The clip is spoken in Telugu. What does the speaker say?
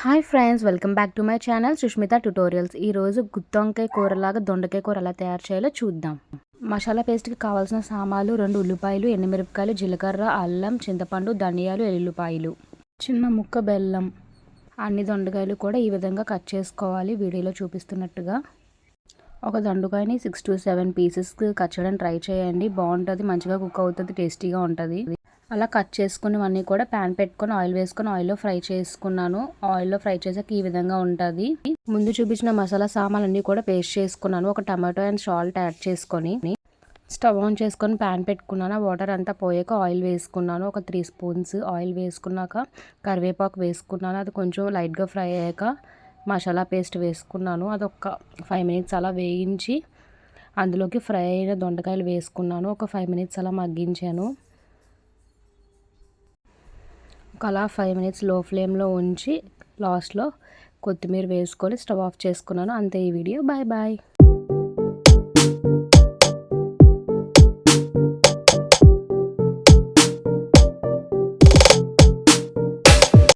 Hi friends, welcome back to my channel Sushmita tutorials. ఈరోజు గుత్తొంకాయ కూరలాగా దొండకాయ కూర ఎలా తయారు చేయాలో చూద్దాం. మసాలా పేస్ట్కి కావాల్సిన సామాన్లు 2 ఉల్లిపాయలు, ఎండుమిరపకాయలు, జీలకర్ర, అల్లం, చింతపండు, ధనియాలు, ఎల్లుల్లిపాయలు, చిన్న ముక్క బెల్లం. అన్ని దొండకాయలు కూడా ఈ విధంగా కట్ చేసుకోవాలి వీడియోలో చూపిస్తున్నట్టుగా. ఒక దొండకాయని 6 to 7 పీసెస్ కట్ చేయడానికి ట్రై చేయండి, బాగుంటుంది, మంచిగా కుక్ అవుతుంది, టేస్టీగా ఉంటుంది. అలా కట్ చేసుకున్నవన్నీ కూడా ప్యాన్ పెట్టుకొని ఆయిల్ వేసుకొని ఆయిల్లో ఫ్రై చేసుకున్నాను. ఆయిల్లో ఫ్రై చేసాక ఈ విధంగా ఉంటుంది. ముందు చూపించిన మసాలా సామాన్లన్నీ కూడా పేస్ట్ చేసుకున్నాను. ఒక టమాటో అండ్ సాల్ట్ యాడ్ చేసుకొని స్టవ్ ఆన్ చేసుకొని ప్యాన్ పెట్టుకున్నాను. వాటర్ అంతా పోయాక ఆయిల్ వేసుకున్నాను. ఒక 3 స్పూన్స్ ఆయిల్ వేసుకున్నాక కరివేపాకు వేసుకున్నాను. అది కొంచెం లైట్గా ఫ్రై అయ్యాక మసాలా పేస్ట్ వేసుకున్నాను. అది ఒక 5 minutes అలా వేయించి అందులోకి ఫ్రై అయిన దొండకాయలు వేసుకున్నాను. ఒక 5 minutes అలా మగ్గించాను. అలా 5 minutes లో ఫ్లేమ్లో ఉంచి లాస్ట్లో కొత్తిమీర వేసుకొని స్టవ్ ఆఫ్ చేసుకున్నాను. అంతే ఈ వీడియో. Bye bye.